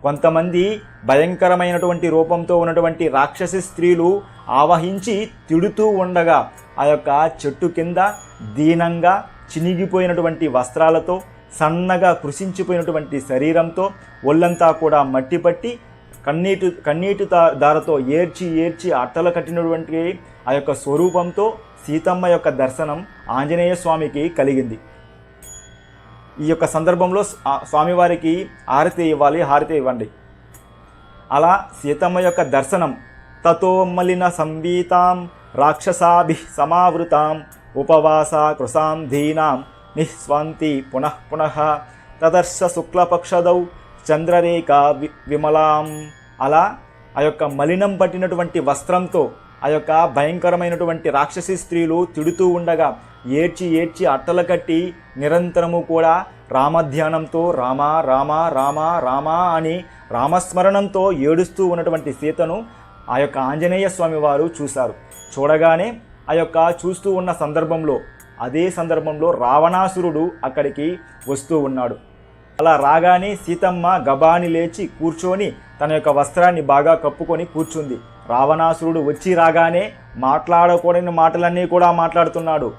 కొంతమంది భయంకరమైనటువంటి రూపంతో ఉన్నటువంటి రాక్షసి స్త్రీలు ఆవహించి తిడుతూ ఉండగా ఆ యొక్క చెట్టు కింద దీనంగా చినిగిపోయినటువంటి వస్త్రాలతో సన్నగా కృషించిపోయినటువంటి శరీరంతో ఒళ్ళంతా కూడా మట్టి పట్టి కన్నీటి దారతో ఏడ్చి అట్టలు కట్టినటువంటి ఆ యొక్క స్వరూపంతో సీతమ్మ యొక్క దర్శనం ఆంజనేయ స్వామికి కలిగింది. ఈ యొక్క సందర్భంలో స్వామివారికి హారతి ఇవ్వండి. అలా సీతమ్మ యొక్క దర్శనం తతో మలిన సంవీతాం రాక్షసాభి సమావృతాం ఉపవాస కృసాం ధీనాం నిస్వంతి పునః తదర్శ శుక్లపక్షదౌ చంద్రరేఖ విమలాం. అలా ఆ యొక్క మలినం పట్టినటువంటి వస్త్రంతో ఆ యొక్క భయంకరమైనటువంటి రాక్షసి స్త్రీలు తిడుతూ ఉండగా ఏడ్చి అట్టలు కట్టి నిరంతరము కూడా రామధ్యానంతో రామ రామ రామ రామ అని రామస్మరణంతో ఏడుస్తూ ఉన్నటువంటి సీతను ఆ యొక్క ఆంజనేయ స్వామి వారు చూశారు. చూడగానే ఆ యొక్క చూస్తూ ఉన్న అదే సందర్భంలో రావణాసురుడు అక్కడికి వస్తూ ఉన్నాడు. అలా రాగానే సీతమ్మ గబాని లేచి కూర్చొని తన యొక్క వస్త్రాన్ని బాగా కప్పుకొని కూర్చుంది. రావణాసురుడు వచ్చి రాగానే మాట్లాడకూడని మాటలన్నీ కూడా మాట్లాడుతున్నాడు.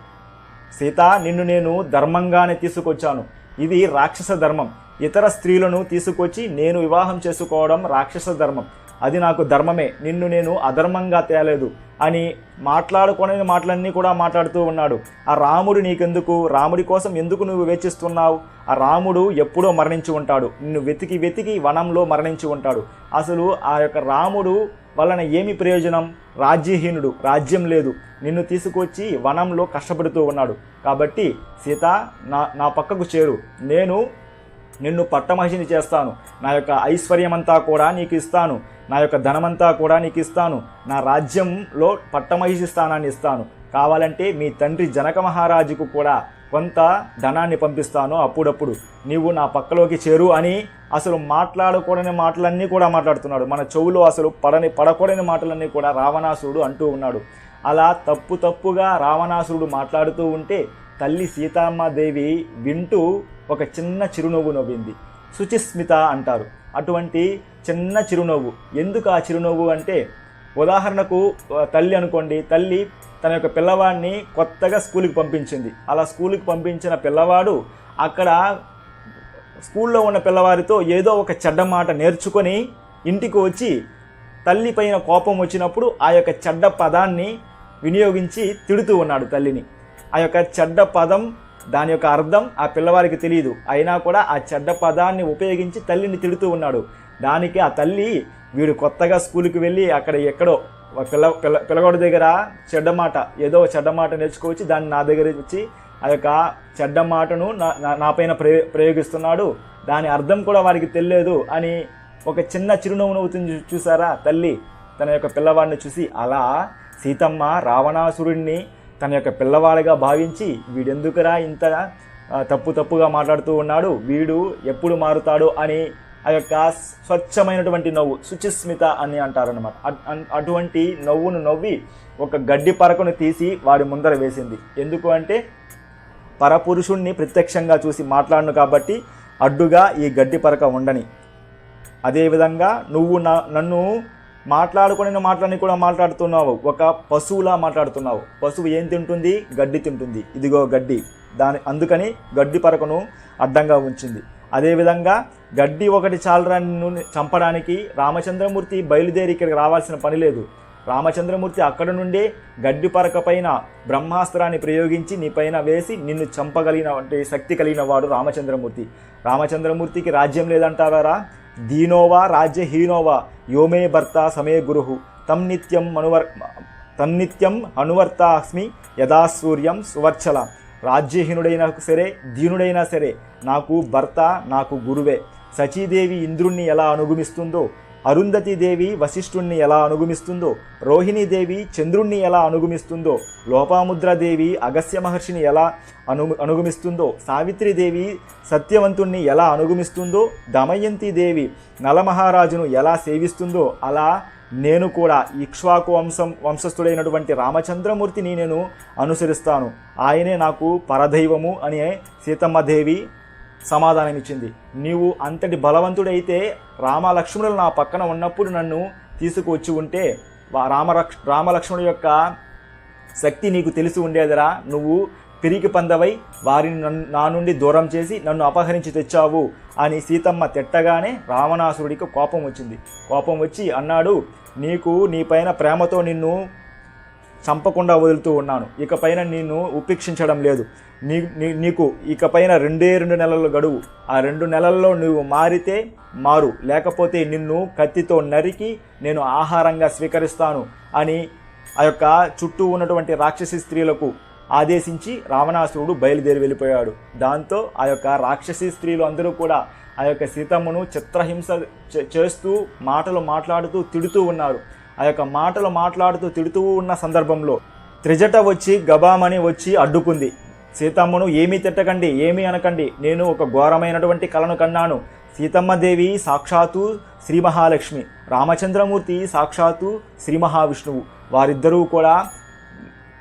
సీత, నిన్ను నేను ధర్మంగానే తీసుకొచ్చాను, ఇది రాక్షస ధర్మం. ఇతర స్త్రీలను తీసుకొచ్చి నేను వివాహం చేసుకోవడం రాక్షస ధర్మం, అది నాకు ధర్మమే, నిన్ను నేను అధర్మంగా తేలేదు అని మాట్లాడుకోని మాటలన్నీ కూడా మాట్లాడుతూ ఉన్నాడు. ఆ రాముడు నీకెందుకు, రాముడి కోసం ఎందుకు నువ్వు వేచిస్తున్నావు? ఆ రాముడు ఎప్పుడో మరణించి ఉంటాడు, నిన్ను వెతికి వనంలో మరణించి ఉంటాడు. అసలు ఆ యొక్క రాముడు వలన ఏమి ప్రయోజనం? రాజ్యహీనుడు, రాజ్యం లేదు, నిన్ను తీసుకొచ్చి వనంలో కష్టపడుతూ ఉన్నాడు. కాబట్టి సీత, నా పక్కకు చేరు, నేను నిన్ను పట్టమహిషిని చేస్తాను, నా యొక్క ఐశ్వర్యమంతా కూడా నీకు ఇస్తాను, నా యొక్క ధనమంతా కూడా నీకు ఇస్తాను, నా రాజ్యంలో పట్టమహిషి స్థానాన్ని ఇస్తాను, కావాలంటే మీ తండ్రి జనక మహారాజుకు కూడా కొంత ధనాన్ని పంపిస్తాను, అప్పుడప్పుడు నీవు నా పక్కలోకి చేరు అని అసలు మాట్లాడకూడని మాటలన్నీ కూడా మాట్లాడుతున్నాడు. మన చెవులో అసలు పడకూడని మాటలన్నీ కూడా రావణాసురుడు అంటూ ఉన్నాడు. అలా తప్పుగా రావణాసురుడు మాట్లాడుతూ ఉంటే తల్లి సీతమ్మదేవి వింటూ ఒక చిన్న చిరునవ్వు నవ్వింది. శుచిస్మిత అంటారు అటువంటి చిన్న చిరునవ్వు. ఎందుకు ఆ చిరునవ్వు అంటే, ఉదాహరణకు తల్లి అనుకోండి, తల్లి తన యొక్క పిల్లవాడిని కొత్తగా స్కూల్కి పంపించింది. అలా స్కూల్కి పంపించిన పిల్లవాడు అక్కడ స్కూల్లో ఉన్న పిల్లవారితో ఏదో ఒక చెడ్డ మాట నేర్చుకొని ఇంటికి వచ్చి తల్లి పైన కోపం వచ్చినప్పుడు ఆ యొక్క చెడ్డ పదాన్ని వినియోగించి తిడుతూ ఉన్నాడు తల్లిని. ఆ యొక్క చెడ్డ పదం, దాని యొక్క అర్థం ఆ పిల్లవారికి తెలియదు, అయినా కూడా ఆ చెడ్డ పదాన్ని ఉపయోగించి తల్లిని తిడుతూ ఉన్నాడు. దానికి ఆ తల్లి, వీడు కొత్తగా స్కూల్కి వెళ్ళి అక్కడ ఎక్కడో పిల్లగాడి దగ్గర ఏదో చెడ్డ మాట నేర్చుకోవచ్చి దాన్ని నా దగ్గర వచ్చి ఆ యొక్క చెడ్డ మాటను నా పైన ప్రయోగిస్తున్నాడు, దాని అర్థం కూడా వారికి తెలియదు అని ఒక చిన్న చిరునవ్వు నవ్వుతుంది. చూసారా తల్లి తన యొక్క పిల్లవాడిని చూసి? అలా సీతమ్మ రావణాసురుడిని తన యొక్క పిల్లవాడిగా భావించి, వీడెందుకురా ఇంత తప్పుగా మాట్లాడుతూ ఉన్నాడు, వీడు ఎప్పుడు మారుతాడు అని ఆ యొక్క స్వచ్ఛమైనటువంటి నవ్వు, శుచిస్మిత అని అంటారనమాట. అటువంటి నవ్వును నవ్వి ఒక గడ్డి పరకను తీసి వాడి ముందర వేసింది. ఎందుకు అంటే, పరపురుషుణ్ణి ప్రత్యక్షంగా చూసి మాట్లాడను కాబట్టి అడ్డుగా ఈ గడ్డి పరక ఉండని. అదేవిధంగా నువ్వు నన్ను మాట్లాడుకునే మాటలని కూడా మాట్లాడుతున్నావు, ఒక పశువులా మాట్లాడుతున్నావు. పశువు ఏం తింటుంది? గడ్డి తింటుంది. ఇదిగో గడ్డి, అందుకని గడ్డి పరకను అడ్డంగా ఉంచింది. అదేవిధంగా గడ్డి ఒకటి చాలరాన్ని చంపడానికి రామచంద్రమూర్తి బయలుదేరి ఇక్కడికి రావాల్సిన పని లేదు. రామచంద్రమూర్తి అక్కడ నుండే గడ్డి పరక పైన బ్రహ్మాస్త్రాన్ని ప్రయోగించి నీ పైన వేసి నిన్ను చంపగలిగిన శక్తి కలిగిన వాడు రామచంద్రమూర్తి. రామచంద్రమూర్తికి రాజ్యం లేదంటావారా? దీనోవా రాజ్యహీనోవా యోమే భర్త సమే గురుహు తన్నిత్యం అనువర్తాస్మి యథా సూర్యం సువర్చల. రాజ్యహీనుడైనా సరే, దీనుడైనా సరే నాకు భర్త, నాకు గురువే. సచీదేవి ఇంద్రుణ్ణి ఎలా అనుగమిస్తుందో, అరుంధతీదేవి వశిష్ఠుణ్ణి ఎలా అనుగమిస్తుందో, రోహిణీదేవి చంద్రుణ్ణి ఎలా అనుగమిస్తుందో, లోపాముద్రాదేవి అగస్త్య మహర్షిని ఎలా అనుగమిస్తుందో, సావిత్రిదేవి సత్యవంతుణ్ణి ఎలా అనుగమిస్తుందో, దమయంతిదేవి నలమహారాజును ఎలా సేవిస్తుందో, అలా నేను కూడా ఇక్ష్వాకు వంశస్థుడైనటువంటి రామచంద్రమూర్తిని నేను అనుసరిస్తాను, ఆయనే నాకు పరదైవము అని సీతమ్మదేవి సమాధానమిచ్చింది. నీవు అంతటి బలవంతుడైతే రామలక్ష్మణులు నా పక్కన ఉన్నప్పుడు నన్ను తీసుకువచ్చి ఉంటే రామలక్ష్మణుల యొక్క శక్తి నీకు తెలిసి ఉండేదిరా. నువ్వు పిరికి పందవై వారిని నా నుండి దూరం చేసి నన్ను అపహరించి తెచ్చావు అని సీతమ్మ తిట్టగానే రావణాసురుడికి కోపం వచ్చింది. కోపం వచ్చి అన్నాడు, నీకు నీపైన ప్రేమతో నిన్ను చంపకుండా వదులుతూ ఉన్నాను, ఇకపైన నిన్ను ఉపేక్షించడం లేదు. నీకు ఇకపైన 2 నెలల గడువు. ఆ 2 నెలల్లో నువ్వు మారితే మారు, లేకపోతే నిన్ను కత్తితో నరికి నేను ఆహారంగా స్వీకరిస్తాను అని ఆ యొక్క చుట్టూ ఉన్నటువంటి రాక్షసి స్త్రీలకు ఆదేశించి రావణాసురుడు బయలుదేరి వెళ్ళిపోయాడు. దాంతో ఆ యొక్క రాక్షసి స్త్రీలు అందరూ కూడా ఆ యొక్క సీతమ్మను చిత్రహింస చేస్తూ మాటలు మాట్లాడుతూ తిడుతూ ఉన్నారు. ఆ యొక్క మాటలు మాట్లాడుతూ తిడుతూ ఉన్న సందర్భంలో త్రిజట వచ్చి గబామని వచ్చి అడ్డుకుంది. సీతమ్మను ఏమీ తిట్టకండి, ఏమీ అనకండి, నేను ఒక ఘోరమైనటువంటి కలను కన్నాను. సీతమ్మదేవి సాక్షాత్తు శ్రీ మహాలక్ష్మి, రామచంద్రమూర్తి సాక్షాత్తు శ్రీ మహావిష్ణువు, వారిద్దరూ కూడా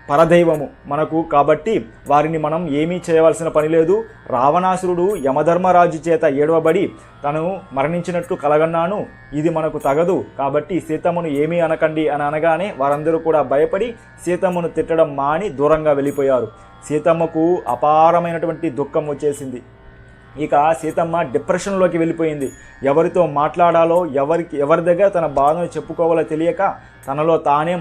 పరదైవము మనకు. కాబట్టి వారిని మనం ఏమీ చేయవలసిన పని లేదు. రావణాసురుడు యమధర్మరాజు చేత ఏడవబడి తను మరణించినట్లు కలగన్నాను, ఇది మనకు తగదు. కాబట్టి సీతమ్మను ఏమీ అనకండి అని అనగానే వారందరూ కూడా భయపడి సీతమ్మను తిట్టడం మాని దూరంగా వెళ్ళిపోయారు. సీతమ్మకు అపారమైనటువంటి దుఃఖం వచ్చేసింది. ఇక సీతమ్మ డిప్రెషన్లోకి వెళ్ళిపోయింది. ఎవరితో మాట్లాడాలో ఎవరి దగ్గర తన బాధను చెప్పుకోవాలో తెలియక తనలో తానే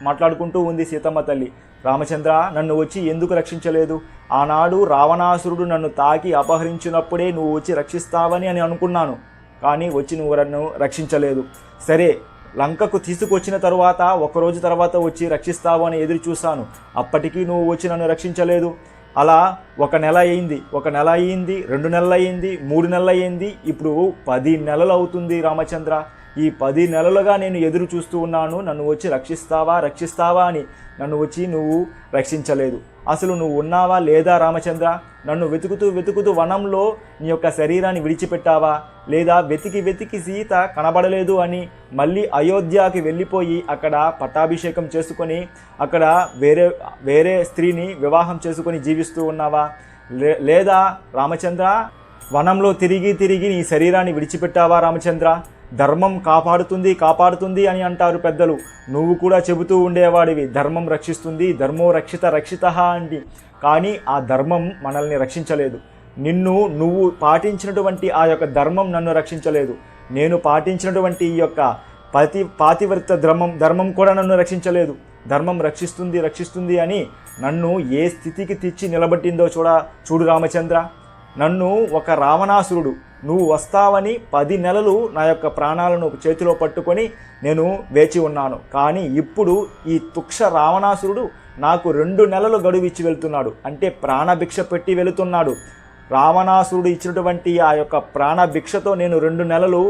మాట్లాడుకుంటూ ఉంది సీతమ్మ తల్లి. రామచంద్ర, నన్ను వచ్చి ఎందుకు రక్షించలేదు? ఆనాడు రావణాసురుడు నన్ను తాకి అపహరించినప్పుడే నువ్వు వచ్చి రక్షిస్తావని అని అనుకున్నాను, కానీ వచ్చి నువ్వు నన్ను రక్షించలేదు. సరే, లంకకు తీసుకొచ్చిన తరువాత 1 రోజు తర్వాత వచ్చి రక్షిస్తావు అని ఎదురు చూశాను, అప్పటికీ నువ్వు వచ్చి నన్ను రక్షించలేదు. అలా 1 నెల అయింది, 1 నెల అయ్యింది, 2 నెలలు అయ్యింది, 3 నెలలు అయ్యింది, ఇప్పుడు 10 నెలలు అవుతుంది రామచంద్ర. ఈ 10 నెలలుగా నేను ఎదురు చూస్తూ ఉన్నాను, నన్ను వచ్చి రక్షిస్తావా అని. నన్ను వచ్చి నువ్వు రక్షించలేదు. అసలు నువ్వు ఉన్నావా లేదా రామచంద్ర? నన్ను వెతుకుతూ వనంలో నీ యొక్క శరీరాన్ని విడిచిపెట్టావా? లేదా వెతికి సీత కనబడలేదు అని మళ్ళీ అయోధ్యకి వెళ్ళిపోయి అక్కడ పట్టాభిషేకం చేసుకొని అక్కడ వేరే స్త్రీని వివాహం చేసుకొని జీవిస్తూ ఉన్నావా? లేదా రామచంద్ర, వనంలో తిరిగి నీ శరీరాన్ని విడిచిపెట్టావా రామచంద్ర? ధర్మం కాపాడుతుంది అని అంటారు పెద్దలు. నువ్వు కూడా చెబుతూ ఉండేవాడివి, ధర్మం రక్షిస్తుంది, ధర్మో రక్షితః అండి. కానీ ఆ ధర్మం మనల్ని రక్షించలేదు. నువ్వు పాటించినటువంటి ఆ యొక్క ధర్మం నన్ను రక్షించలేదు. నేను పాటించినటువంటి ఈ యొక్క పాతివ్రత ధర్మం కూడా నన్ను రక్షించలేదు. ధర్మం రక్షిస్తుంది అని నన్ను ఏ స్థితికి తెచ్చి నిలబెట్టిందో చూడు రామచంద్ర. నన్ను ఒక రావణాసురుడు నువ్వు వస్తావని 10 నెలలు నా యొక్క ప్రాణాలను చేతిలో పట్టుకొని నేను వేచి ఉన్నాను. కానీ ఇప్పుడు ఈ తుక్ష రావణాసురుడు నాకు 2 నెలలు గడువు ఇచ్చి వెళ్తున్నాడు, అంటే ప్రాణభిక్ష పెట్టి వెళుతున్నాడు. రావణాసురుడు ఇచ్చినటువంటి ఆ యొక్క ప్రాణభిక్షతో నేను 2 నెలలు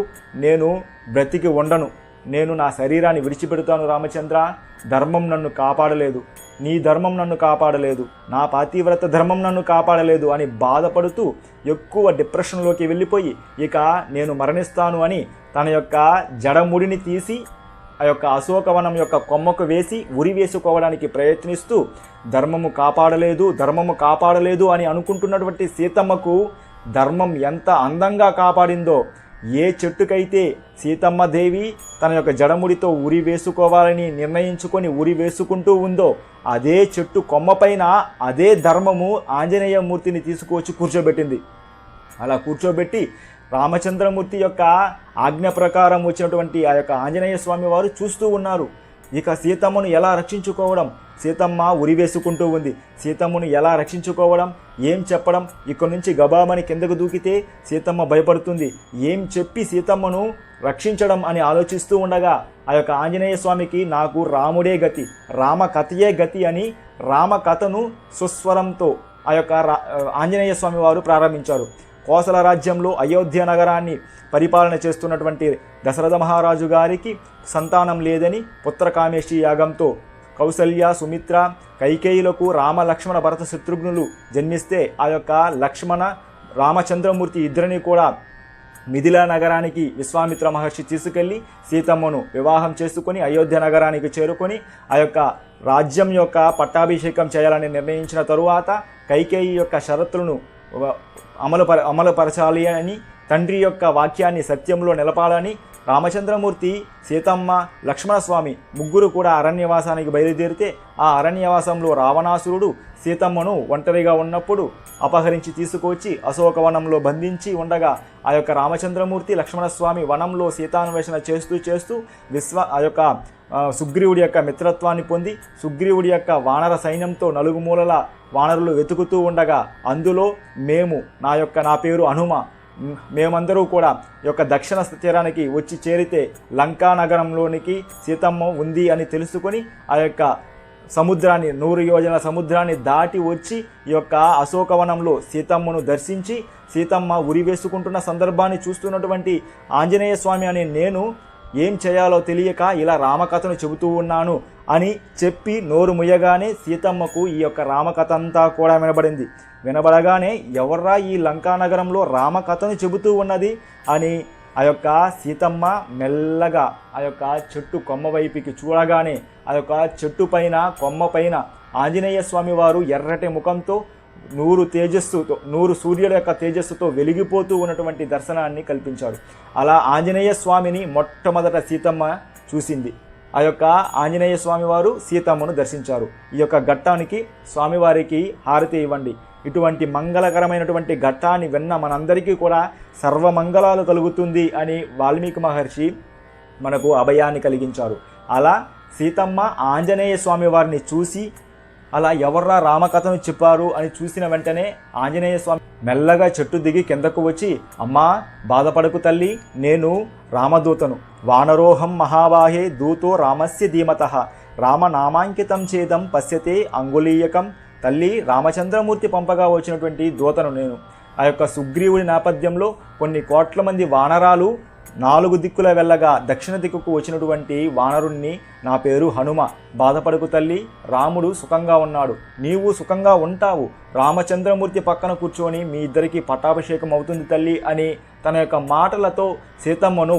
నేను బ్రతికి ఉండను. నేను నా శరీరాన్ని విడిచిపెడతాను రామచంద్ర. ధర్మం నన్ను కాపాడలేదు, నీ ధర్మం నన్ను కాపాడలేదు, నా పాతివ్రత ధర్మం నన్ను కాపాడలేదు అని బాధపడుతూ ఎక్కువ డిప్రెషన్లోకి వెళ్ళిపోయి ఇక నేను మరణిస్తాను అని తన యొక్క జడముడిని తీసి ఆ యొక్క అశోకవనం యొక్క కొమ్మకు వేసి ఉరి వేసుకోవడానికి ప్రయత్నిస్తూ ధర్మము కాపాడలేదు అని అనుకుంటున్నటువంటి సీతమ్మకు ధర్మం ఎంత అందంగా కాపాడిందో, ఏ చెట్టుకైతే సీతమ్మ దేవి తన యొక్క జడముడితో ఉరి వేసుకోవాలని నిర్ణయించుకొని ఉరి వేసుకుంటూ ఉందో అదే చెట్టు కొమ్మపైన అదే ధర్మము ఆంజనేయమూర్తిని తీసుకువచ్చి కూర్చోబెట్టింది. అలా కూర్చోబెట్టి రామచంద్రమూర్తి యొక్క ఆజ్ఞ ప్రకారం వచ్చినటువంటి ఆ యొక్క ఆంజనేయ స్వామి వారు చూస్తూ ఉన్నారు. ఇక సీతమ్మను ఎలా రక్షించుకోవడం? సీతమ్మ ఉరి వేసుకుంటూ ఉంది. సీతమ్మను ఎలా రక్షించుకోవడం, ఏం చెప్పడం? ఇక్కడ నుంచి గబామని కిందకు దూకితే సీతమ్మ భయపడుతుంది. ఏం చెప్పి సీతమ్మను రక్షించడం అని ఆలోచిస్తూ ఉండగా ఆ యొక్క ఆంజనేయ స్వామికి నాకు రాముడే గతి, రామకథయే గతి అని రామకథను సుస్వరంతో ఆ యొక్క ఆంజనేయ స్వామి వారు ప్రారంభించారు. కోసల రాజ్యంలో అయోధ్య నగరాన్ని పరిపాలన చేస్తున్నటువంటి దశరథ మహారాజు గారికి సంతానం లేదని పుత్రకామేష్టి యాగంతో కౌసల్య, సుమిత్ర, కైకేయులకు రామ, లక్ష్మణ, భరత, శత్రుఘ్నులు జన్మిస్తే ఆ యొక్క లక్ష్మణ, రామచంద్రమూర్తి ఇద్దరిని కూడా మిథిలా నగరానికి విశ్వామిత్ర మహర్షి తీసుకెళ్లి సీతమ్మను వివాహం చేసుకొని అయోధ్య నగరానికి చేరుకొని ఆ యొక్క రాజ్యం యొక్క పట్టాభిషేకం చేయాలని నిర్ణయించిన తరువాత కైకేయి యొక్క షరతులను అమలుపరచాలి అని, తండ్రి యొక్క వాక్యాన్ని సత్యంలో నిలపాలని రామచంద్రమూర్తి, సీతమ్మ, లక్ష్మణస్వామి ముగ్గురు కూడా అరణ్యవాసానికి బయలుదేరితే ఆ అరణ్యవాసంలో రావణాసురుడు సీతమ్మను ఒంటరిగా ఉన్నప్పుడు అపహరించి తీసుకొచ్చి అశోకవనంలో బంధించి ఉండగా ఆ యొక్క రామచంద్రమూర్తి, లక్ష్మణస్వామి వనంలో సీతాన్వేషణ చేస్తూ ఆ యొక్క సుగ్రీవుడి యొక్క మిత్రత్వాన్ని పొంది సుగ్రీవుడి యొక్క వానర సైన్యంతో నలుగుమూలల వానరులు వెతుకుతూ ఉండగా అందులో నా పేరు హనుమ, మేమందరూ కూడా యొక్క దక్షిణ తీరానికి వచ్చి చేరితే లంకా నగరంలోనికి సీతమ్మ ఉంది అని తెలుసుకొని ఆ యొక్క సముద్రాన్ని 100 యోజన సముద్రాన్ని దాటి వచ్చి ఈ యొక్క అశోకవనంలో సీతమ్మను దర్శించి సీతమ్మ ఉరి వేసుకుంటున్న సందర్భాన్ని చూస్తున్నటువంటి ఆంజనేయ స్వామి అనే నేను ఏం చేయాలో తెలియక ఇలా రామకథను చెబుతూ ఉన్నాను అని చెప్పి నోరు ముయ్యగానే సీతమ్మకు ఈ యొక్క రామకథ అంతా కూడా వినబడగానే ఎవర్రా ఈ లంకానగరంలో రామకథను చెబుతూ ఉన్నది అని ఆ యొక్క సీతమ్మ మెల్లగా ఆ యొక్క చెట్టు కొమ్మ వైపుకి చూడగానే ఆ యొక్క చెట్టు పైన కొమ్మ పైన ఆంజనేయ స్వామి వారు ఎర్రటి ముఖంతో 100 సూర్యుల యొక్క తేజస్సుతో వెలిగిపోతూ ఉన్నటువంటి దర్శనాన్ని కల్పించాడు. అలా ఆంజనేయ స్వామిని మొట్టమొదట సీతమ్మ చూసింది. ఆ యొక్క ఆంజనేయ స్వామి వారు సీతమ్మను దర్శించారు. ఈ యొక్క ఘట్టానికి స్వామివారికి హారతి ఇవ్వండి. ఇటువంటి మంగళకరమైనటువంటి ఘట్టాన్ని విన్న మనందరికీ కూడా సర్వమంగళాలు కలుగుతుంది అని వాల్మీకి మహర్షి మనకు అభయాన్ని కలిగించారు. అలా సీతమ్మ ఆంజనేయ స్వామి వారిని చూసి అలా ఎవర్రా రామకథను చెప్పారు అని చూసిన వెంటనే ఆంజనేయ స్వామి మెల్లగా చెట్టు దిగి కిందకు వచ్చి, అమ్మా బాధపడకు తల్లి, నేను రామదూతను, వానరోహం మహాబాహే దూతో రామస్య ధీమతః రామనామాంకితం చేదం పశ్యతే అంగుళీయకం. తల్లి, రామచంద్రమూర్తి పంపగా వచ్చినటువంటి దూతను నేను. ఆ యొక్క సుగ్రీవుడి నేపథ్యంలో కొన్ని కోట్ల మంది వానరాలు 4 దిక్కుల వెళ్ళగా దక్షిణ దిక్కుకు వచ్చినటువంటి వానరుణ్ణి. నా పేరు హనుమ, బాధపడకు తల్లి, రాముడు సుఖంగా ఉన్నాడు, నీవు సుఖంగా ఉంటావు, రామచంద్రమూర్తి పక్కన కూర్చొని మీ ఇద్దరికి పట్టాభిషేకం అవుతుంది తల్లి అని తన యొక్క మాటలతో సీతమ్మను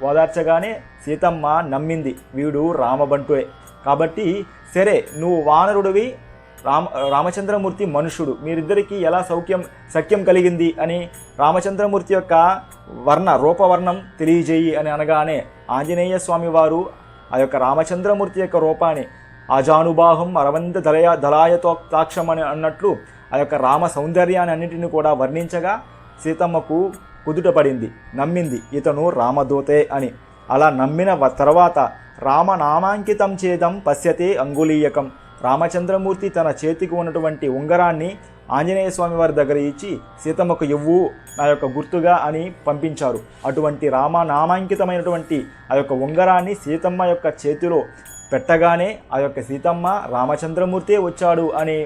ఓదార్చగానే సీతమ్మ నమ్మింది, వీడు రామబంటువే కాబట్టి సరే, నువ్వు వానరుడివి, రామచంద్రమూర్తి మనుషుడు, మీరిద్దరికీ ఎలా సఖ్యం కలిగింది అని రామచంద్రమూర్తి యొక్క రూపవర్ణం తెలియజేయి అని అనగానే ఆంజనేయ స్వామి వారు ఆ యొక్క రామచంద్రమూర్తి యొక్క రూపాన్ని అజానుబాహం అరవంద దళాయతోక్తాక్షం అని అన్నట్లు ఆ యొక్క రామ సౌందర్యాన్ని అన్నింటినీ కూడా వర్ణించగా సీతమ్మకు కుదుటపడింది, నమ్మింది ఇతను రామదూతే అని. అలా నమ్మిన తర్వాత రామనామాంకితం చేదం పశ్యతే అంగుళీయకం. రామచంద్రమూర్తి తన చేతికి ఉన్నటువంటి ఉంగరాన్ని ఆంజనేయ స్వామి వారి దగ్గర ఇచ్చి సీతమ్మకు ఇవ్వు నా యొక్క గుర్తుగా అని పంపించారు. అటువంటి రామనామాంకితమైనటువంటి ఆ యొక్క ఉంగరాన్ని సీతమ్మ యొక్క చేతిలో పెట్టగానే ఆ యొక్క సీతమ్మ రామచంద్రమూర్తే వచ్చాడు అని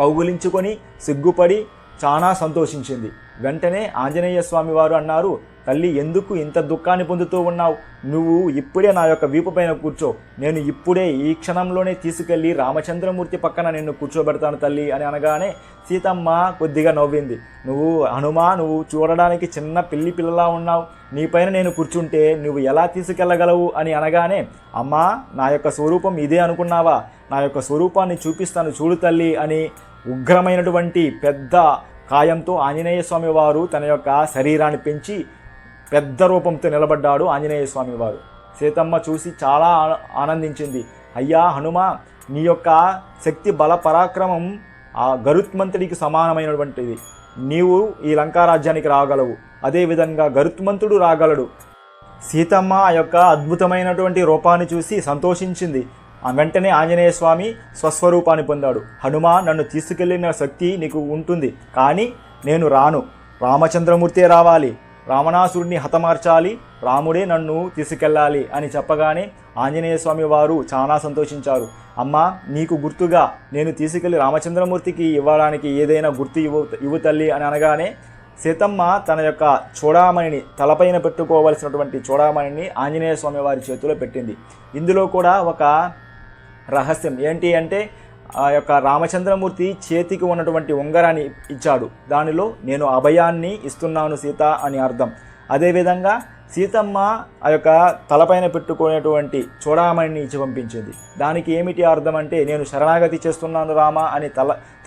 కౌగులించుకొని సిగ్గుపడి చాలా సంతోషించింది. వెంటనే ఆంజనేయ స్వామి వారు అన్నారు, తల్లి, ఎందుకు ఇంత దుఃఖాన్ని పొందుతూ ఉన్నావు? నువ్వు ఇప్పుడే నా యొక్క వీపు పైన కూర్చో, నేను ఇప్పుడే ఈ క్షణంలోనే తీసుకెళ్ళి రామచంద్రమూర్తి పక్కన నిన్ను కూర్చోబెడతాను తల్లి అని అనగానే సీతమ్మ కొద్దిగా నవ్వింది. నువ్వు చూడడానికి చిన్న పిల్లలా ఉన్నావు, నీపైన నేను కూర్చుంటే నువ్వు ఎలా తీసుకెళ్ళగలవు అని అనగానే, అమ్మా, నా యొక్క స్వరూపం ఇదే అనుకున్నావా? నా యొక్క స్వరూపాన్ని చూపిస్తాను చూడు తల్లి అని ఉగ్రమైనటువంటి పెద్ద కాయంతో ఆంజనేయ స్వామి వారు తన యొక్క శరీరాన్ని పెంచి పెద్ద రూపంతో నిలబడ్డాడు ఆంజనేయ స్వామి వారు. సీతమ్మ చూసి చాలా ఆనందించింది. అయ్యా హనుమ, నీ యొక్క శక్తి బల పరాక్రమం ఆ గరుత్మంతుడికి సమానమైనటువంటిది. నీవు ఈ లంకారాజ్యానికి రాగలవు, అదేవిధంగా గరుత్మంతుడు రాగలడు. సీతమ్మ ఆ యొక్క అద్భుతమైనటువంటి రూపాన్ని చూసి సంతోషించింది. వెంటనే ఆంజనేయ స్వామి స్వస్వరూపాన్ని పొందాడు. హనుమ, నన్ను తీసుకెళ్లిన శక్తి నీకు ఉంటుంది, కానీ నేను రాను, రామచంద్రమూర్తే రావాలి, రావణాసురుడిని హతమార్చాలి, రాముడే నన్ను తీసుకెళ్ళాలి అని చెప్పగానే ఆంజనేయ స్వామి వారు చాలా సంతోషించారు. అమ్మా, నీకు గుర్తుగా నేను తీసుకెళ్లి రామచంద్రమూర్తికి ఇవ్వడానికి ఏదైనా గుర్తు ఇవ్వు తల్లి అని అనగానే సీతమ్మ తన యొక్క చూడామణిని, తలపైన పెట్టుకోవలసినటువంటి చూడామణిని ఆంజనేయ స్వామి వారి చేతిలో పెట్టింది. ఇందులో కూడా ఒక రహస్యం ఏంటి అంటే, ఆ యొక్క రామచంద్రమూర్తి చేతికి ఉన్నటువంటి ఉంగరాన్ని ఇచ్చాడు, దానిలో నేను అభయాన్ని ఇస్తున్నాను సీత అని అర్థం. అదేవిధంగా సీతమ్మ ఆ యొక్క తలపైన పెట్టుకునేటువంటి చూడామణిని ఇచ్చి పంపించింది. దానికి ఏమిటి అర్థం అంటే, నేను శరణాగతి చేస్తున్నాను రామ అని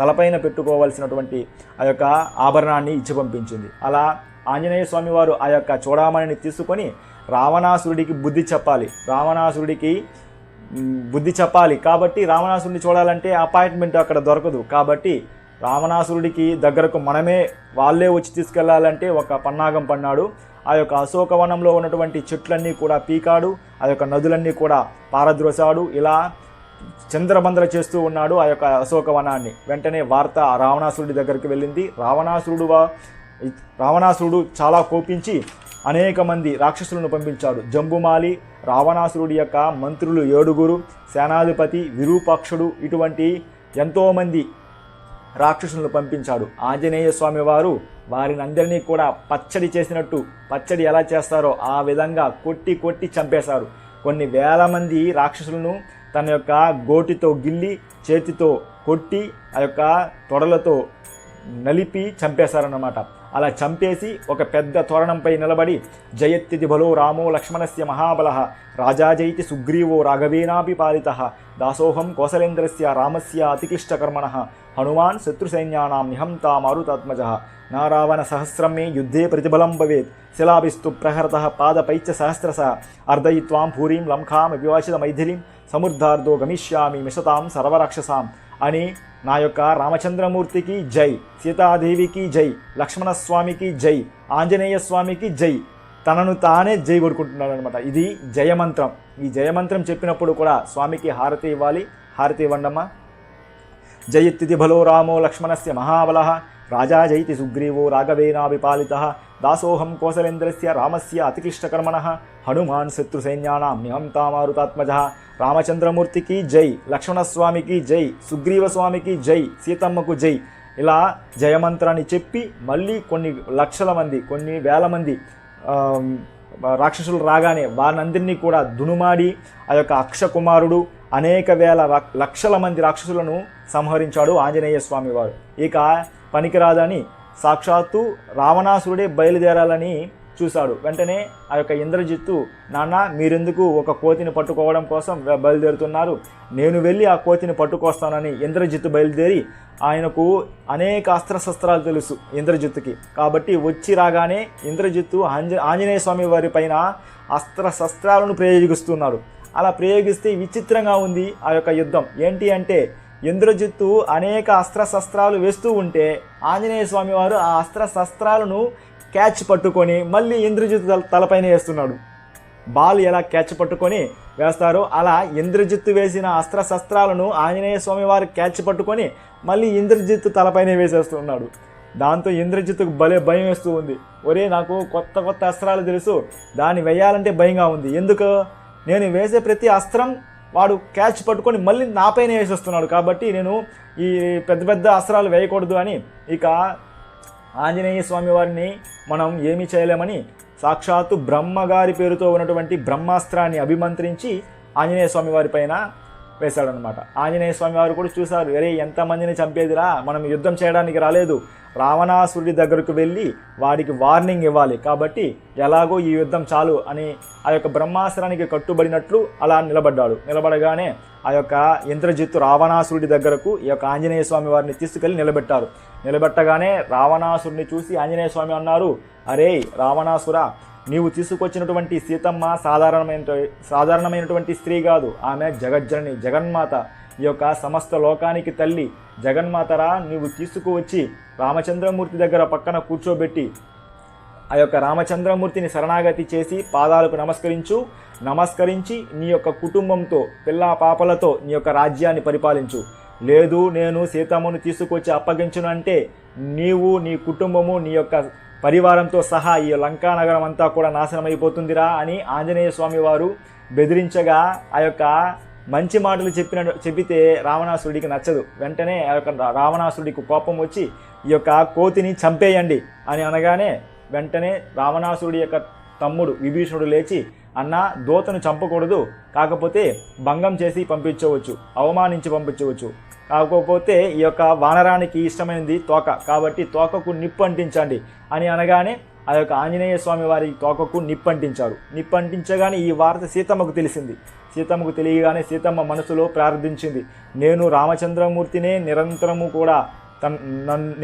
తలపైన పెట్టుకోవాల్సినటువంటి ఆ యొక్క ఆభరణాన్ని ఇచ్చి పంపించింది. అలా ఆంజనేయ స్వామి వారు ఆ యొక్క చూడామణిని తీసుకొని రావణాసురుడికి బుద్ధి చెప్పాలి. కాబట్టి రావణాసురుడిని చూడాలంటే అపాయింట్మెంట్ అక్కడ దొరకదు. కాబట్టి రావణాసురుడికి దగ్గరకు వాళ్ళే వచ్చి తీసుకెళ్లాలంటే ఒక పన్నాగం పన్నాడు. ఆ యొక్క అశోకవనంలో ఉన్నటువంటి చెట్లన్నీ కూడా పీకాడు, ఆ యొక్క నదులన్నీ కూడా పారద్రోశాడు. ఇలా చంద్రబంద్ర చేస్తూ ఉన్నాడు ఆ యొక్క అశోకవనాన్ని. వెంటనే వార్త రావణాసురుడి దగ్గరికి వెళ్ళింది. రావణాసురుడు చాలా కోపించి అనేక మంది రాక్షసులను పంపించాడు. జంబుమాలి, రావణాసురుడి యొక్క మంత్రులు 7, సేనాధిపతి విరూపాక్షుడు, ఇటువంటి ఎంతోమంది రాక్షసులను పంపించాడు. ఆంజనేయ స్వామి వారు వారిని అందరినీ కూడా పచ్చడి చేసినట్టు, పచ్చడి ఎలా చేస్తారో ఆ విధంగా కొట్టి చంపేశారు. కొన్ని వేల మంది రాక్షసులను తన యొక్క గోటితో గిల్లి, చేతితో కొట్టి, ఆ యొక్క తొడలతో నలిపి చంపేశారన్నమాట. అలా చంపేసి ఒక పెద్ద తోరణంపై నిలబడి, జయత్తిది బలో రామో లక్ష్మణస్య మహాబలః రాజాజైతి సుగ్రీవో రాఘవేనాపి పాలితః దాసోహం కోసలేంద్రస్య రామస్య అతిక్లిష్టకర్మణః హనుమాన్ శత్రుసైన్యానాం నిహంతా మారుతాత్మజః నారావణ సహస్రం మే యుద్ధే ప్రతిబలం భవేత్ శిలాభిస్తు ప్రహరతః పాదపైచ్చ సహస్రశః అర్ధయిత్వాం భూరీం లంకాం వివాసిత మైథిలీం సముద్ధార్దో గమిష్యామి మిషతాం సర్వరాక్షసాం అని నా యొక్క రామచంద్రమూర్తికి జై, సీతాదేవికి జై, లక్ష్మణస్వామికి జై, ఆంజనేయ స్వామికి జై, తనను తానే జై కొడుకుంటున్నాడు అనమాట. ఇది జయమంత్రం. ఈ జయమంత్రం చెప్పినప్పుడు కూడా స్వామికి హారతి ఇవ్వాలి. హారతి ఇవ్వండమ్మా. జయత్తిది బలో రామో లక్ష్మణస్య మహాబలః రాజా జైతి సుగ్రీవో రాఘవేనాభిపాలితః దాసోహం కోసలేంద్రస్య రామస్య అతిక్లిష్టకర్మణః హనుమాన్ శత్రుసైన్యానాం నిహంతా మారుతాత్మజః. రామచంద్రమూర్తికి జై, లక్ష్మణస్వామికి జై, సుగ్రీవస్వామికి జై, సీతమ్మకు జై. ఇలా జయమంత్రాన్ని చెప్పి మళ్ళీ కొన్ని లక్షల మంది, కొన్ని వేల మంది రాక్షసులు రాగానే వారినందరినీ కూడా దునుమాడి ఆ యొక్క అక్షకుమారుడు అనేక వేల లక్షల మంది రాక్షసులను సంహరించాడు ఆంజనేయ స్వామి వారు. ఇక పనికిరాదని సాక్షాత్తు రావణాసురుడే బయలుదేరాలని చూశాడు. వెంటనే ఆ యొక్క ఇంద్రజిత్తు, నాన్న మీరెందుకు ఒక కోతిని పట్టుకోవడం కోసం బయలుదేరుతున్నారు, నేను వెళ్ళి ఆ కోతిని పట్టుకొస్తానని ఇంద్రజిత్తు బయలుదేరి, ఆయనకు అనేక అస్త్రశస్త్రాలు తెలుసు ఇంద్రజిత్తుకి. కాబట్టి వచ్చి రాగానే ఇంద్రజిత్తు ఆంజనేయ స్వామి వారి పైన అస్త్రశస్త్రాలను ప్రయోగిస్తున్నాడు. అలా ప్రయోగిస్తే విచిత్రంగా ఉంది ఆ యొక్క యుద్ధం. ఏంటి అంటే, ఇంద్రజిత్తు అనేక అస్త్రశస్త్రాలు వేస్తూ ఉంటే ఆంజనేయ స్వామి వారు ఆ అస్త్రశస్త్రాలను క్యాచ్ పట్టుకొని మళ్ళీ ఇంద్రజిత్తు తలపైన వేస్తున్నాడు. బాల్ ఎలా క్యాచ్ పట్టుకొని వేస్తారో అలా ఇంద్రజిత్తు వేసిన అస్త్రశస్త్రాలను ఆంజనేయ స్వామి వారు క్యాచ్ పట్టుకొని మళ్ళీ ఇంద్రజిత్తు తలపైన వేసేస్తున్నాడు. దాంతో ఇంద్రజిత్తుకు భలే భయం వేస్తూ ఉంది. ఒరే, నాకు కొత్త అస్త్రాలు తెలుసు, దాన్ని వేయాలంటే భయంగా ఉంది. ఎందుకు, నేను వేసే ప్రతి అస్త్రం వాడు క్యాచ్ పట్టుకొని మళ్ళీ నాపైన వేసేస్తున్నాడు. కాబట్టి నేను ఈ పెద్ద అస్త్రాలు వేయకూడదు అని ఇక ఆంజనేయ స్వామి వారిని మనం ఏమీ చేయలేమని సాక్షాత్తు బ్రహ్మగారి పేరుతో ఉన్నటువంటి బ్రహ్మాస్త్రాన్ని అభిమంత్రించి ఆంజనేయ స్వామి వారి పైన వేశాడనమాట. ఆంజనేయ స్వామి వారు కూడా చూశారు, అరే ఎంతమందిని చంపేదిరా, మనం యుద్ధం చేయడానికి రాలేదు, రావణాసురుడి దగ్గరకు వెళ్ళి వాడికి వార్నింగ్ ఇవ్వాలి, కాబట్టి ఎలాగో ఈ యుద్ధం చాలు అని ఆ యొక్క బ్రహ్మాస్త్రానికి కట్టుబడినట్లు అలా నిలబడ్డాడు. నిలబడగానే ఆ యొక్క ఇంద్రజిత్తు రావణాసురుడి దగ్గరకు ఈ యొక్క ఆంజనేయ స్వామి వారిని తీసుకెళ్ళి నిలబెట్టారు. నిలబెట్టగానే రావణాసురుడిని చూసి ఆంజనేయ స్వామి అన్నారు, అరే రావణాసుర, నీవు తీసుకొచ్చినటువంటి సీతమ్మ సాధారణమైనటువంటి స్త్రీ కాదు, ఆమె జగజ్జనని, జగన్మాత, ఈ యొక్క సమస్త లోకానికి తల్లి జగన్మాతరా. నీవు తీసుకువచ్చి రామచంద్రమూర్తి దగ్గర పక్కన కూర్చోబెట్టి ఆ యొక్క రామచంద్రమూర్తిని శరణాగతి చేసి పాదాలకు నమస్కరించి నీ యొక్క కుటుంబంతో పిల్లా పాపలతో నీ యొక్క రాజ్యాన్ని పరిపాలించు. లేదు, నేను సీతమ్మను తీసుకొచ్చి అప్పగించును అంటే నీవు, నీ కుటుంబము, నీ యొక్క పరివారంతో సహా ఈ లంకా నగరం అంతా కూడా నాశనమైపోతుందిరా అని ఆంజనేయ స్వామి వారు బెదిరించగా ఆ యొక్క మంచి మాటలు చెప్పితే రావణాసురుడికి నచ్చదు. వెంటనే ఆ యొక్క రావణాసురుడికి కోపం వచ్చి ఈ యొక్క కోతిని చంపేయండి అని అనగానే వెంటనే రావణాసురుడి యొక్క తమ్ముడు విభీషణుడు లేచి, అన్న, దూతను చంపకూడదు, కాకపోతే భంగం చేసి పంపించవచ్చు, అవమానించి పంపించవచ్చు, కాకపోతే ఈ యొక్క వానరానికి ఇష్టమైనది తోక, కాబట్టి తోకకు నిప్పు అంటించండి అని అనగానే ఆ యొక్క ఆంజనేయ స్వామి వారి తోకకు నిప్పంటించాడు. నిప్పంటించగానే ఈ వార్త సీతమ్మకు తెలిసింది. సీతమ్మకు తెలియగానే సీతమ్మ మనసులో ప్రార్థించింది, నేను రామచంద్రమూర్తినే నిరంతరము కూడా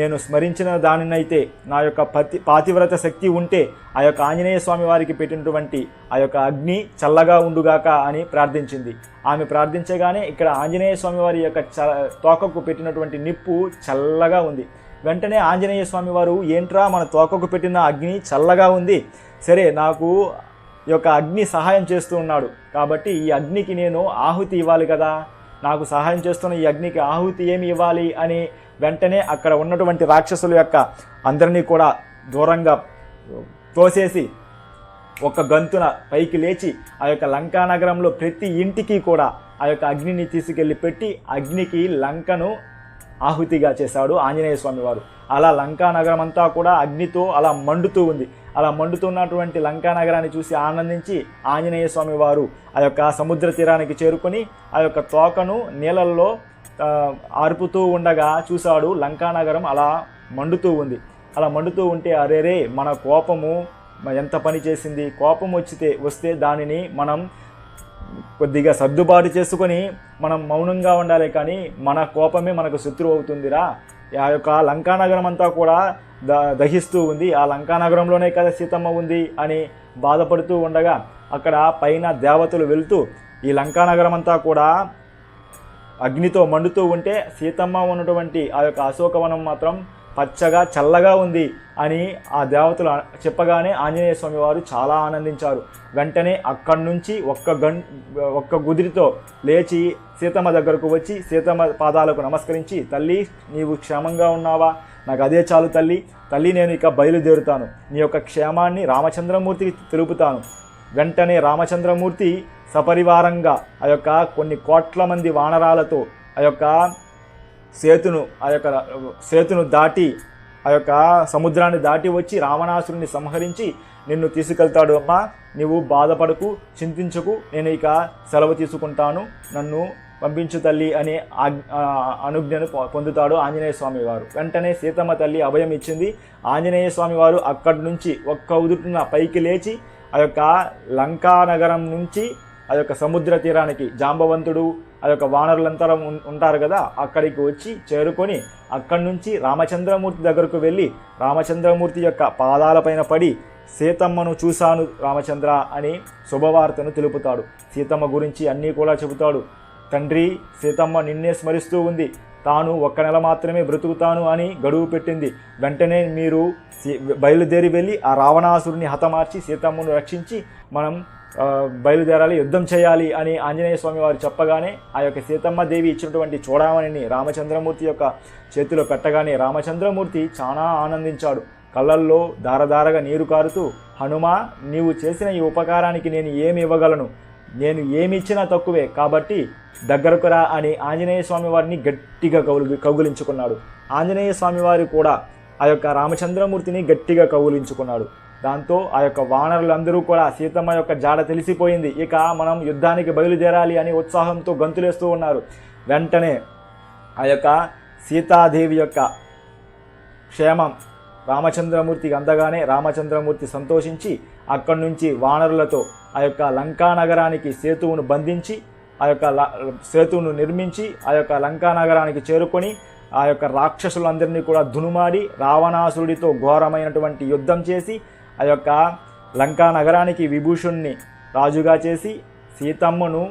నేను స్మరించిన దానినైతే నా యొక్క పాతివ్రత శక్తి ఉంటే ఆ యొక్క ఆంజనేయ స్వామి వారికి పెట్టినటువంటి ఆ యొక్క అగ్ని చల్లగా ఉండుగాక అని ప్రార్థించింది. ఆమె ప్రార్థించగానే ఇక్కడ ఆంజనేయ స్వామి వారి యొక్క తోకకు పెట్టినటువంటి నిప్పు చల్లగా ఉంది. వెంటనే ఆంజనేయ స్వామి వారు, ఏంట్రా మన తోకకు పెట్టిన అగ్ని చల్లగా ఉంది, సరే నాకు ఈ యొక్క అగ్ని సహాయం చేస్తూ ఉన్నాడు కాబట్టి ఈ అగ్నికి నేను ఆహుతి ఇవ్వాలి కదా, నాకు సహాయం చేస్తున్న ఈ అగ్నికి ఆహుతి ఏమి ఇవ్వాలి అని వెంటనే అక్కడ ఉన్నటువంటి రాక్షసుల యొక్క అందరినీ కూడా దూరంగా తోసేసి ఒక గంతున పైకి లేచి ఆ యొక్క లంకా నగరంలో ప్రతి ఇంటికి కూడా ఆ యొక్క అగ్నిని తీసుకెళ్ళి పెట్టి అగ్నికి లంకను ఆహుతిగా చేశాడు ఆంజనేయ స్వామి వారు. అలా లంకా నగరం అంతా కూడా అగ్నితో అలా మండుతూ ఉంది. అలా మండుతున్నటువంటి లంకా నగరాన్ని చూసి ఆనందించి ఆంజనేయ స్వామి వారు ఆ యొక్క సముద్ర తీరానికి చేరుకొని ఆ యొక్క తోకను నీళ్ళల్లో ఆర్పుతూ ఉండగా చూశాడు లంకా నగరం అలా మండుతూ ఉంది. అలా మండుతూ ఉంటే అరేరే మన కోపము ఎంత పని చేసింది, కోపం వస్తే దానిని మనం కొద్దిగా సర్దుబాటు చేసుకొని మనం మౌనంగా ఉండాలి, కానీ మన కోపమే మనకు శత్రువు అవుతుందిరా. ఆ యొక్క లంకానగరం అంతా కూడా దహిస్తూ ఉంది, ఆ లంకానగరంలోనే కదా సీతమ్మ ఉంది అని బాధపడుతూ ఉండగా అక్కడ పైన దేవతలు వెళ్తూ ఈ లంకానగరం అంతా కూడా అగ్నితో మండుతూ ఉంటే సీతమ్మ ఉన్నటువంటి ఆ యొక్క అశోకవనం మాత్రం పచ్చగా చల్లగా ఉంది అని ఆ దేవతలు చెప్పగానే ఆంజనేయ స్వామి వారు చాలా ఆనందించారు. వెంటనే అక్కడి నుంచి ఒక్క గుదిరితో లేచి సీతమ్మ దగ్గరకు వచ్చి సీతమ్మ పాదాలకు నమస్కరించి, తల్లి నీవు క్షేమంగా ఉన్నావా, నాకు అదే చాలు తల్లి నేను ఇక బయలుదేరుతాను, నీ యొక్క క్షేమాన్ని రామచంద్రమూర్తికి తెలుపుతాను. వెంటనే రామచంద్రమూర్తి సపరివారంగా ఆ యొక్క కొన్ని కోట్ల మంది వానరాలతో ఆ యొక్క సేతును దాటి ఆ యొక్క సముద్రాన్ని దాటి వచ్చి రావణాసురుని సంహరించి నిన్ను తీసుకెళ్తాడు. అమ్మా నీవు బాధపడకు, చింతించకు, నేను ఇక సెలవు తీసుకుంటాను, నన్ను పంపించు తల్లి అనే అనుజ్ఞను పొందుతాడు ఆంజనేయ స్వామి వారు. వెంటనే సీతమ్మ తల్లి అభయం ఇచ్చింది. ఆంజనేయ స్వామి వారు అక్కడి నుంచి ఒక్క ఉదుటిన పైకి లేచి ఆ యొక్క లంకా నగరం నుంచి ఆ యొక్క సముద్ర తీరానికి జాంబవంతుడు ఆ యొక్క వానరులంతా ఉంటారు కదా, అక్కడికి వచ్చి చేరుకొని అక్కడి నుంచి రామచంద్రమూర్తి దగ్గరకు వెళ్ళి రామచంద్రమూర్తి యొక్క పాదాలపైన పడి సీతమ్మను చూశాను రామచంద్ర అని శుభవార్తను తెలుపుతాడు. సీతమ్మ గురించి అన్నీ కూడా చెబుతాడు. తండ్రి, సీతమ్మ నిన్నే స్మరిస్తూ ఉంది, తాను 1 నెల మాత్రమే బ్రతుకుతాను అని గడువు పెట్టింది. వెంటనే మీరు బయలుదేరి వెళ్ళి ఆ రావణాసురుని హతమార్చి సీతమ్మను రక్షించి మనం బయలుదేరాలి, యుద్ధం చేయాలి అని ఆంజనేయ స్వామి వారు చెప్పగానే ఆ యొక్క సీతమ్మ దేవి ఇచ్చినటువంటి చూడమణిని రామచంద్రమూర్తి యొక్క చేతిలో పెట్టగానే రామచంద్రమూర్తి చాలా ఆనందించాడు. కళ్ళల్లో దారదారగా నీరు కారుతూ, హనుమా నీవు చేసిన ఈ ఉపకారానికి నేను ఏమి ఇవ్వగలను, నేను ఏమి ఇచ్చినా తక్కువే, కాబట్టి దగ్గరకు రా అని ఆంజనేయ స్వామి వారిని గట్టిగా కౌగులించుకున్నాడు. ఆంజనేయ స్వామి వారు కూడా ఆ యొక్క రామచంద్రమూర్తిని గట్టిగా కౌగులించుకున్నాడు. దాంతో ఆ యొక్క వానరులందరూ కూడా సీతమ్మ యొక్క జాడ తెలిసిపోయింది, ఇక మనం యుద్ధానికి బయలుదేరాలి అని ఉత్సాహంతో గంతులేస్తూ ఉన్నారు. వెంటనే ఆ యొక్క సీతాదేవి యొక్క క్షేమం రామచంద్రమూర్తికి అందగానే రామచంద్రమూర్తి సంతోషించి అక్కడి నుంచి వానరులతో ఆ యొక్క లంకా నగరానికి సేతువును బంధించి ఆ యొక్క సేతువును నిర్మించి ఆ యొక్క లంకా నగరానికి చేరుకొని ఆ యొక్క రాక్షసులందరినీ కూడా దునుమాడి రావణాసురుడితో ఘోరమైనటువంటి యుద్ధం చేసి ఆ యొక్క లంకా నగరానికి విభూషుణ్ణి రాజుగా చేసి సీతమ్మను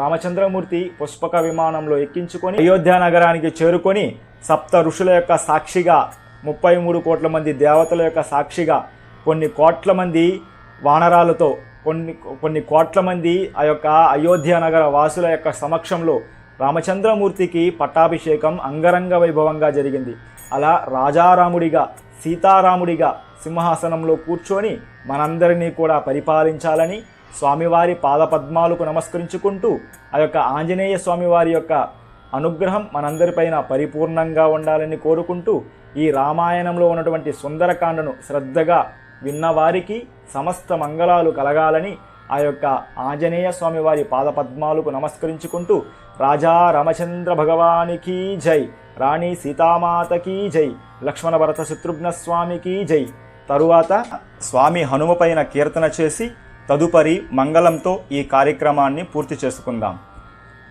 రామచంద్రమూర్తి పుష్పక విమానంలో ఎక్కించుకొని అయోధ్య నగరానికి చేరుకొని సప్త ఋషుల యొక్క సాక్షిగా 33 కోట్ల మంది దేవతల యొక్క సాక్షిగా కొన్ని కోట్ల మంది వానరాలతో కొన్ని కోట్ల మంది ఆ యొక్క అయోధ్య నగర వాసుల యొక్క సమక్షంలో రామచంద్రమూర్తికి పట్టాభిషేకం అంగరంగ వైభవంగా జరిగింది. అలా రాజారాముడిగా సీతారాముడిగా సింహాసనంలో కూర్చొని మనందరినీ కూడా పరిపాలించాలని స్వామివారి పాదపద్మాలకు నమస్కరించుకుంటూ ఆ యొక్క ఆంజనేయ స్వామివారి యొక్క అనుగ్రహం మనందరిపైన పరిపూర్ణంగా ఉండాలని కోరుకుంటూ ఈ రామాయణంలో ఉన్నటువంటి సుందరకాండను శ్రద్ధగా విన్నవారికి సమస్త మంగళాలు కలగాలని ఆ యొక్క ఆంజనేయ స్వామివారి పాదపద్మాలకు నమస్కరించుకుంటూ రాజా రామచంద్ర భగవానికి జై, రాణి సీతామాతకి జై, లక్ష్మణ భరత శత్రుఘ్న స్వామికి జై. తరువాత స్వామి హనుమ పైన కీర్తన చేసి తదుపరి మంగళంతో ఈ కార్యక్రమాన్ని పూర్తి చేసుకుందాం.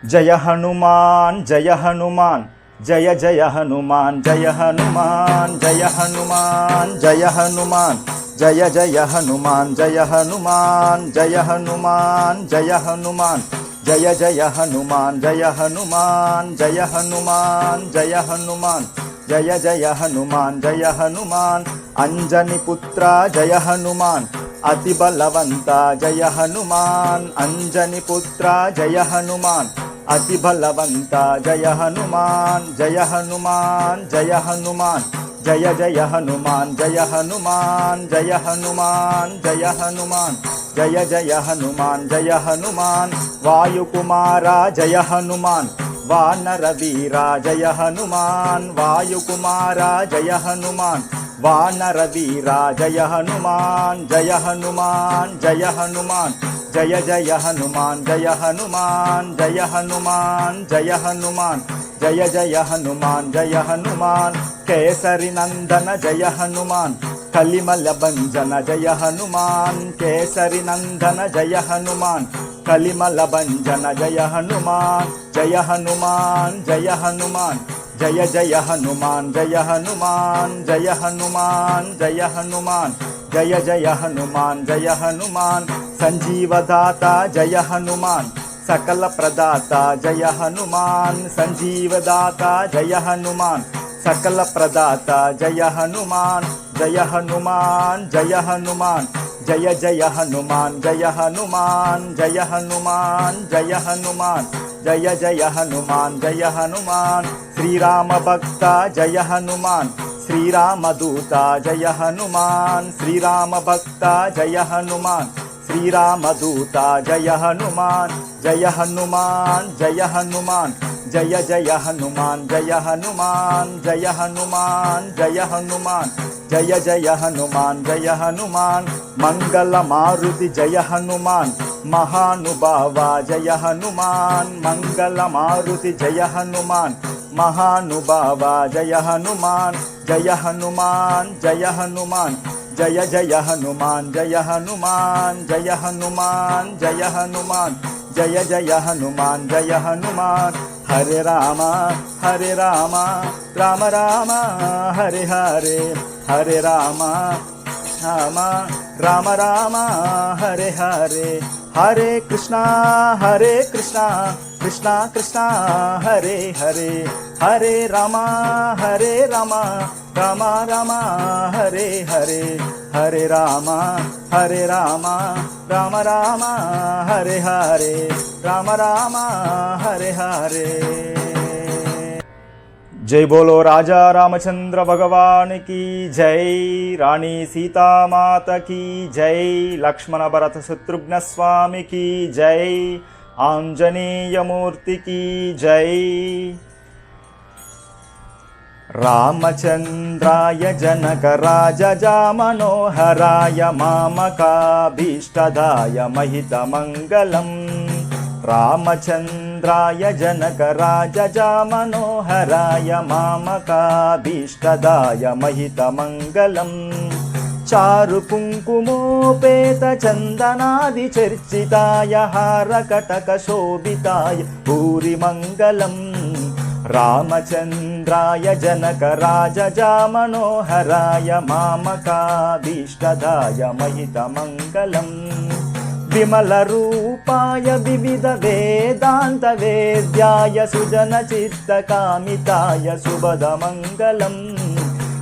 జయ హనుమాన్ జయ హనుమాన్ జయ జయ హనుమాన్ జయ హనుమాన్ జయ హనుమాన్ జయ హనుమాన్ జయ జయ హనుమాన్ జయ హనుమాన్ జయ హనుమాన్ జయ హనుమాన్ జయ జయ హనుమాన్ జయ హనుమాన్ జయ హనుమాన్ జయ హనుమాన్ జయ జయ హనుమాన్ జయ హనుమాన్ అంజని పుత్ర జయ హనుమాన్ అతి బలవంత జయ హనుమాన్ అంజని పుత్ర జయ హనుమాన్ అతి బలవంత జయ హనుమాన్ జయ హనుమాన్ జయ హనుమాన్ జయ జయ హనుమాన్ జయ హనుమాన్ జయ హనుమాన్ జయ హనుమాన్ జయ జయ హనుమాన్ జయ హనుమాన్ వాయుకుమార జయ హనుమాన్ వానర వీర జయ హనుమాన్ వాయుకుమార జయ హనుమాన్ వానర వీర జయ హనుమాన్ జయ హనుమాన్ జయ హనుమాన్ జయ జయ హనుమాన్ జయ హనుమాన్ జయ హనుమాన్ జయ హనుమాన్ జయ జయ హనుమాన్ జయ హనుమాన్ కేసరి నందన జయ హనుమాన్ కలిమల భంజన జయ హనుమాన్ కేసరి నందన జయ హనుమాన్ కలిమల భంజన జయ హనుమాన్ జయ హనుమాన్ జయ హనుమాన్ జయ జయ హనుమాన్ జయ హనుమాన్ జయ హనుమాన్ జయ హనుమాన్ జయ జయ హనుమాన్ జయ హనుమాన్ సంజీవదాత జయ హనుమాన్ సకల ప్రదాత జయ హనుమాన్ సంజీవదాత జయ హనుమాన్ సకల ప్రదాత జయ హనుమాన్ జయ హనుమాన్ జయ హనుమాన్ జయ జయ హనుమాన్ జయ హనుమాన్ జయ హనుమాన్ జయ హనుమాన్ జయ జయ హనుమాన్ జయ హనుమాన్ శ్రీరామ భక్త జయ హనుమాన్ శ్రీరామదూత జయ హనుమాన్ శ్రీరామ భక్త జయ హనుమాన్ శ్రీరామదూత జయ హనుమాన్ జయ హనుమాన్ జయ హనుమాన్ జయ జయ హనుమాన్ జయ హనుమాన్ జయ హనుమాన్ జయ హనుమాన్ జయ జయ హనుమాన్ జయ హనుమాన్ మంగళ మారుతి జయ హనుమాన్ మహానుభావ జయ హనుమాన్ మంగళ మారుతి జయ హనుమాన్ మహానుభావ జయ హనుమాన్ జయ హనుమాన్ జయ హనుమాన్ జయ జయ హనుమాన్ జయ హనుమాన్ జయ హనుమాన్ జయ హనుమాన్ జయ జయ హనుమాన్ జయ హనుమాన్ హరే రామ రామ రామ హరే హరే హరే రామ రామ రామ హరే హరే హరే కృష్ణ కృష్ణ కృష్ణ హరే హరే హరే రామ రామ రామ హరే హరే హరే రామ రామ రామ హరే హరే రామ రామ హరే హరే. జై బోలో రాజా రామచంద్ర భగవాన్ की జై, రాణి సీతామాత की జై, లక్ష్మణ భరత శత్రుఘ్న స్వామి की జై, ఆంజనేయమూర్తి की జై. రామచంద్రాయ జనకరాజా మనోహరాయ మామకాభీష్టదాయ మహితమంగళం. రామచంద్రాయ జనకరాజా మనోహరాయ మామకాభీష్టదాయ మహితమంగళం. చారు కుంకుమోపేత చందనాది చర్చితాయ హారకటక శోభితాయ భూరిమంగళం. రామచంద్రాయ జనకరాజా మనోహరాయ మామకాభీష్టదాయ మహితమంగళం. విమల రూపాయ వివిధ వేదాంత వేద్యాయ సుజన చిత్త కామితాయ శుభదమంగళం.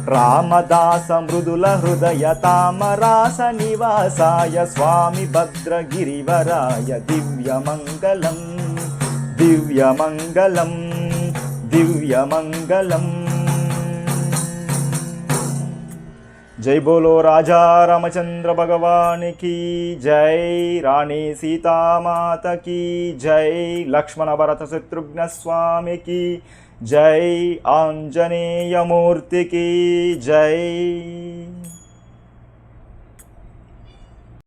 రామదాస మృదుల హృదయ తామరాస నివాసాయ స్వామి భద్రగిరివరాయ దివ్యమంగళం. దివ్యమంగళం దివ్యమంగళం. జై బోలో రాజా రామచంద్ర భగవాన్ की జై, రాణి సీతామాత की జై, లక్ష్మణ భరత శత్రుఘ్న స్వామి की జై, ఆంజనేయమూర్తి की జై.